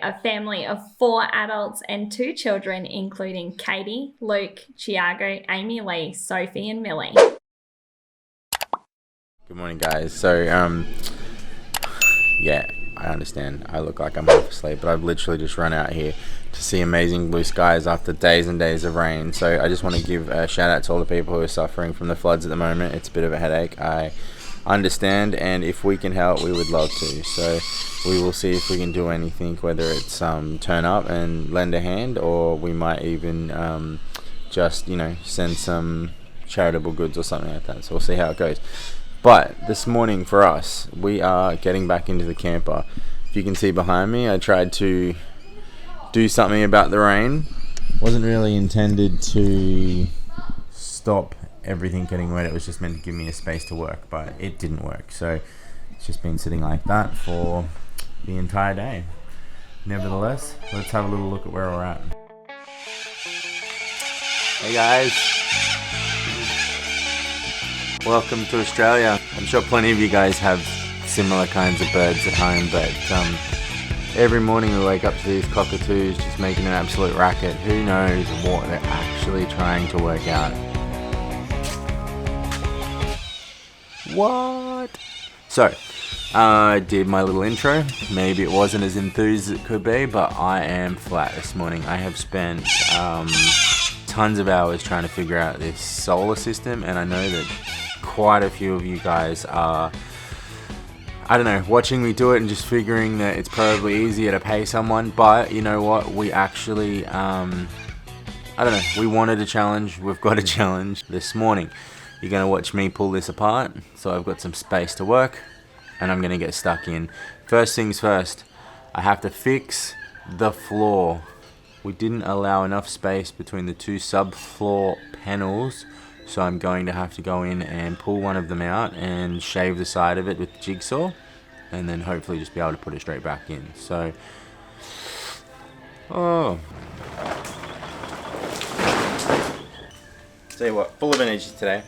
a family of 4 adults and 2 children, including Katie, Luke, Thiago, Amy Lee, Sophie and Millie. Good morning, guys. So, yeah, I understand I look like I'm half asleep, but I've literally just run out here to see amazing blue skies after days and days of rain. So I just want to give a shout out to all the people who are suffering from the floods at the moment. It's a bit of a headache. I understand, and if we can help, we would love to. So we will see if we can do anything, whether it's turn up and lend a hand, or we might even just, you know, send some charitable goods or something like that. So we'll see how it goes. But this morning for us, we are getting back into the camper. If you can see behind me, I tried to do something about the rain. Wasn't really intended to stop everything getting wet. It was just meant to give me a space to work, but it didn't work. So it's just been sitting like that for the entire day. Nevertheless, let's have a little look at where we're at. Hey guys. Welcome to Australia. I'm sure plenty of you guys have similar kinds of birds at home, but every morning we wake up to these cockatoos just making an absolute racket. Who knows what they're actually trying to work out. What? So, I did my little intro. Maybe it wasn't as enthused as it could be, but I am flat this morning. I have spent tons of hours trying to figure out this solar system, and I know that quite a few of you guys are, I don't know, watching me do it and just figuring that it's probably easier to pay someone. But you know what, we actually I don't know, we wanted a challenge. We've got a challenge this morning. You're gonna watch me pull this apart, so I've got some space to work and I'm gonna get stuck in. First things first, I have to fix the floor. We didn't allow enough space between the 2 subfloor panels, so I'm going to have to go in and pull one of them out and shave the side of it with the jigsaw, and then hopefully just be able to put it straight back in. So, tell you what, full of energy today.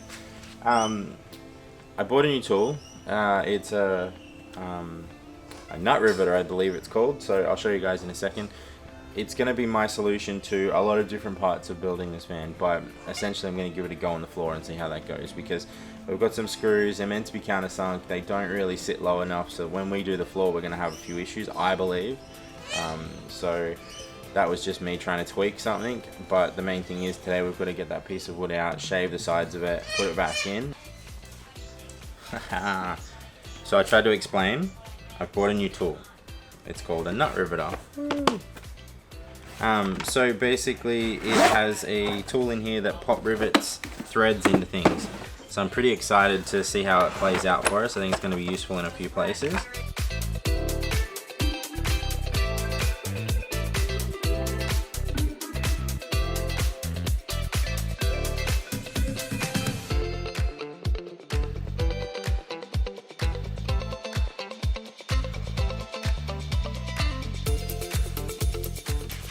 I bought a new tool. It's a nut riveter, I believe it's called. So I'll show you guys in a second. It's going to be my solution to a lot of different parts of building this van, but essentially I'm going to give it a go on the floor and see how that goes, because we've got some screws. They're meant to be countersunk. They don't really sit low enough, so when we do the floor we're going to have a few issues, I believe. So that was just me trying to tweak something, but the main thing is today we've got to get that piece of wood out, shave the sides of it, put it back in. So I tried to explain. I've bought a new tool. It's called a nut riveter. So basically it has a tool in here that pop rivets threads into things. So I'm pretty excited to see how it plays out for us. I think it's going to be useful in a few places.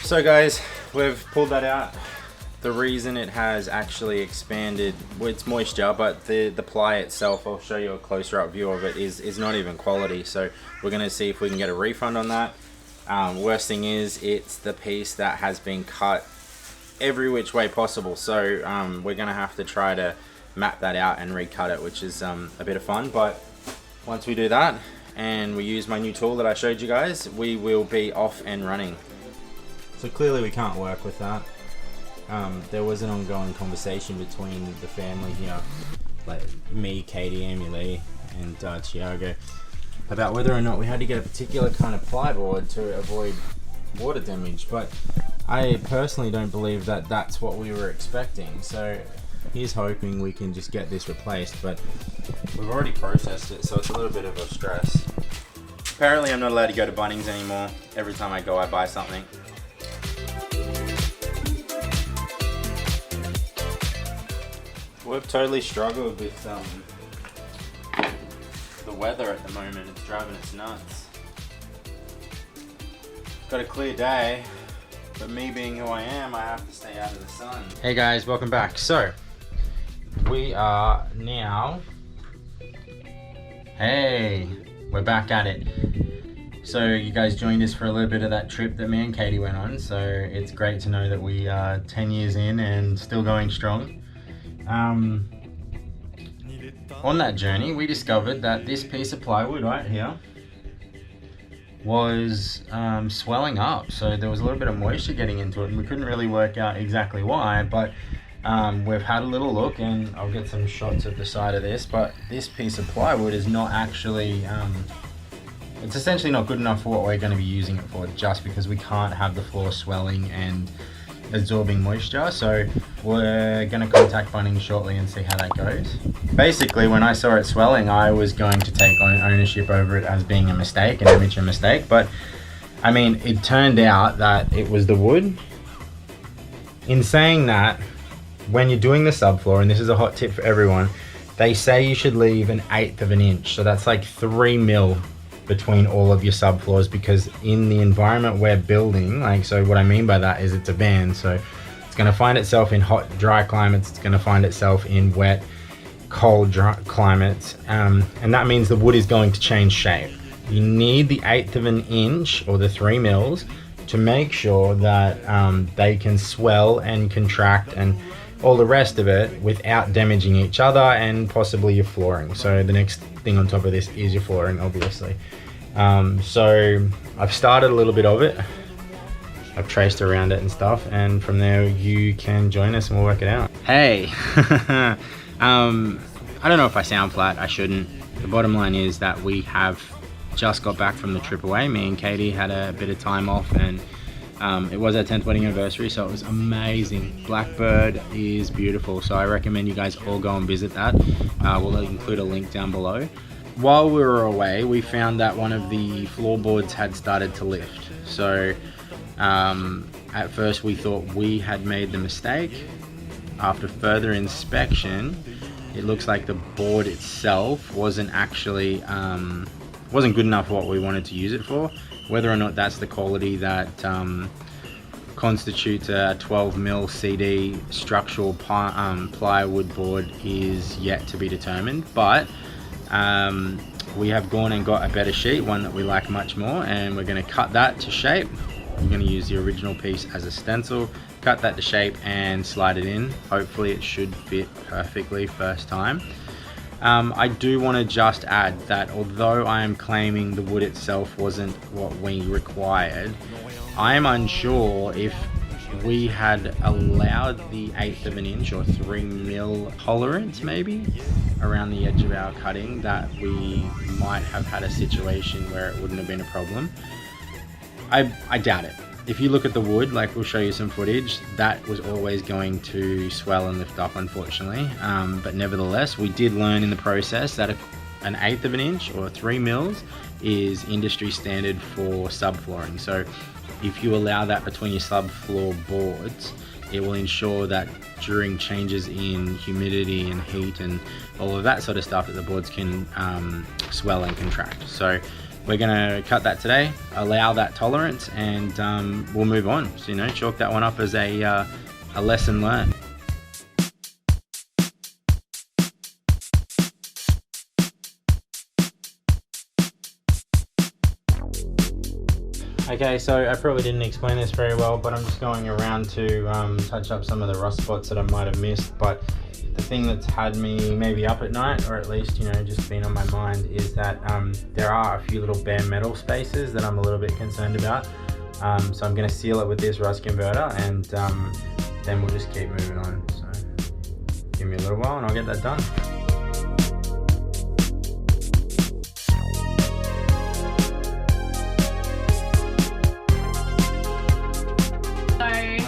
So guys, we've pulled that out. The reason it has actually expanded, well, it's moisture, but the ply itself, I'll show you a closer up view of it, is not even quality. So we're going to see if we can get a refund on that. Worst thing is, it's the piece that has been cut every which way possible. So we're going to have to try to map that out and recut it, which is a bit of fun. But once we do that and we use my new tool that I showed you guys, we will be off and running. So clearly we can't work with that. There was an ongoing conversation between the family here, like me, Katie, Amy Lee, and Thiago, about whether or not we had to get a particular kind of plyboard to avoid water damage. But I personally don't believe that that's what we were expecting. So here's hoping we can just get this replaced, but we've already processed it, so it's a little bit of a stress. Apparently I'm not allowed to go to Bunnings anymore. Every time I go I buy something. We've totally struggled with the weather at the moment. It's driving us nuts. Got a clear day, but me being who I am, I have to stay out of the sun. Hey guys, welcome back. So, we are now... Hey, we're back at it. So you guys joined us for a little bit of that trip that me and Katie went on. So it's great to know that we are 10 years in and still going strong. On that journey, we discovered that this piece of plywood right here was swelling up. So there was a little bit of moisture getting into it, and we couldn't really work out exactly why, but we've had a little look, and I'll get some shots of the side of this, but this piece of plywood is not actually, it's essentially not good enough for what we're going to be using it for, just because we can't have the floor swelling and absorbing moisture. So we're going to contact Bunnings shortly and see how that goes. Basically, when I saw it swelling, I was going to take ownership over it as being a mistake, an amateur mistake, but I mean, it turned out that it was the wood. In saying that, when you're doing the subfloor, and this is a hot tip for everyone, they say you should leave 1/8 of an inch, so that's like 3 mil between all of your subfloors, because in the environment we're building, like, so what I mean by that is it's a van, so it's going to find itself in hot, dry climates, it's going to find itself in wet, cold, dry climates, and that means the wood is going to change shape. You need the 1/8 of an inch, or the 3 mils, to make sure that they can swell and contract and all the rest of it without damaging each other and possibly your flooring. So the next thing on top of this is your flooring, obviously. So I've started a little bit of it. I've traced around it and stuff, and from there you can join us and we'll work it out. Hey, I don't know if I sound flat, I shouldn't. The bottom line is that we have just got back from the trip away. Me and Katie had a bit of time off, and it was our 10th wedding anniversary, so it was amazing. Blackbird is beautiful, so I recommend you guys all go and visit that. We'll include a link down below. While we were away, we found that one of the floorboards had started to lift. So at first we thought we had made the mistake. After further inspection, it looks like the board itself wasn't actually wasn't good enough for what we wanted to use it for. Whether or not that's the quality that constitutes a 12 mil CD structural plywood board is yet to be determined, but we have gone and got a better sheet, one that we like much more, and we're going to cut that to shape. We're going to use the original piece as a stencil, cut that to shape and slide it in. Hopefully it should fit perfectly first time. I do want to just add that although I am claiming the wood itself wasn't what we required, I am unsure if we had allowed the 1/8 of an inch or 3 mil tolerance maybe around the edge of our cutting, that we might have had a situation where it wouldn't have been a problem. I doubt it. If you look at the wood, like we'll show you some footage, that was always going to swell and lift up, unfortunately. But nevertheless, we did learn in the process that an 1/8 of an inch or 3 mils is industry standard for subflooring. So if you allow that between your subfloor boards, it will ensure that during changes in humidity and heat and all of that sort of stuff, that the boards can swell and contract. So we're gonna cut that today, allow that tolerance, and we'll move on. So, you know, chalk that one up as a lesson learned. Okay, so I probably didn't explain this very well, but I'm just going around to touch up some of the rust spots that I might have missed. But the thing that's had me maybe up at night, or at least, you know, just been on my mind, is that there are a few little bare metal spaces that I'm a little bit concerned about. So I'm going to seal it with this rust converter, and then we'll just keep moving on. So give me a little while and I'll get that done.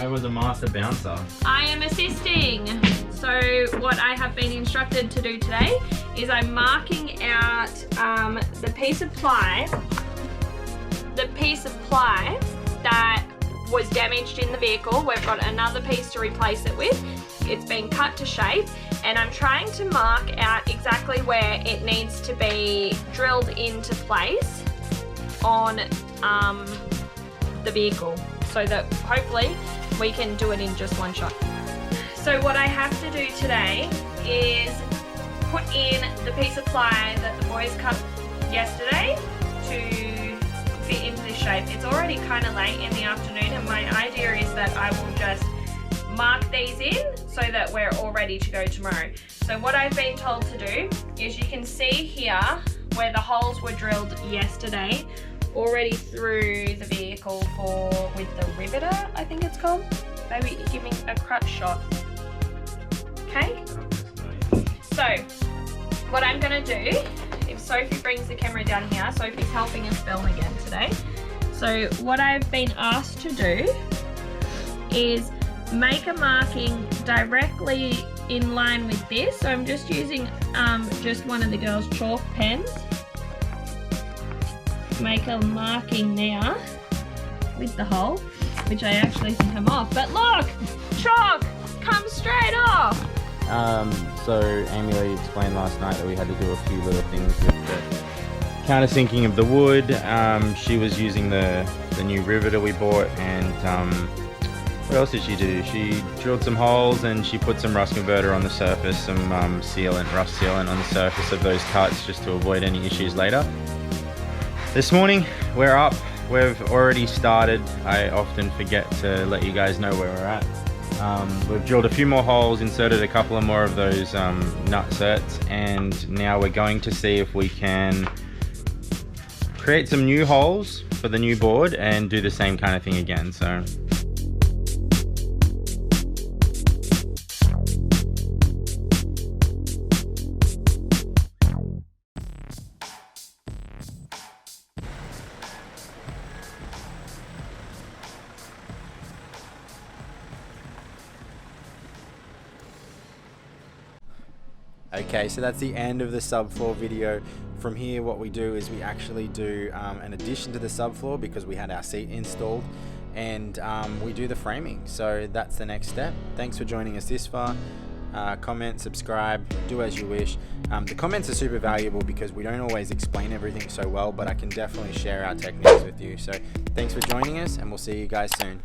I was a master bouncer. I am assisting. So what I have been instructed to do today is I'm marking out the piece of ply that was damaged in the vehicle. We've got another piece to replace it with. It's been cut to shape, and I'm trying to mark out exactly where it needs to be drilled into place on the vehicle, so that hopefully we can do it in just one shot. So what I have to do today is put in the piece of ply that the boys cut yesterday to fit into this shape. It's already kind of late in the afternoon, and my idea is that I will just mark these in so that we're all ready to go tomorrow. So what I've been told to do is, you can see here where the holes were drilled yesterday, already through the vehicle with the riveter, I think it's called. Maybe give me a crutch shot. Okay? So what I'm gonna do, if Sophie brings the camera down here, Sophie's helping us film again today. So what I've been asked to do is make a marking directly in line with this. So I'm just using just one of the girls' chalk pens. Make a marking now with the hole, which I actually think I'm off. But look, chalk comes straight off. So Amy Lee explained last night that we had to do a few little things with the countersinking of the wood. She was using the new riveter we bought, and what else did she do? She drilled some holes and she put some rust converter on the surface, some sealant, rust sealant on the surface of those cuts, just to avoid any issues later. This morning we're up, we've already started. I often forget to let you guys know where we're at. We've drilled a few more holes, inserted a couple of more of those nut certs, and now we're going to see if we can create some new holes for the new board and do the same kind of thing again. So okay, so that's the end of the subfloor video. From here, what we do is we actually do an addition to the subfloor, because we had our seat installed, and we do the framing. So that's the next step. Thanks for joining us this far. Comment, subscribe, do as you wish. The comments are super valuable because we don't always explain everything so well, but I can definitely share our techniques with you. So thanks for joining us, and we'll see you guys soon.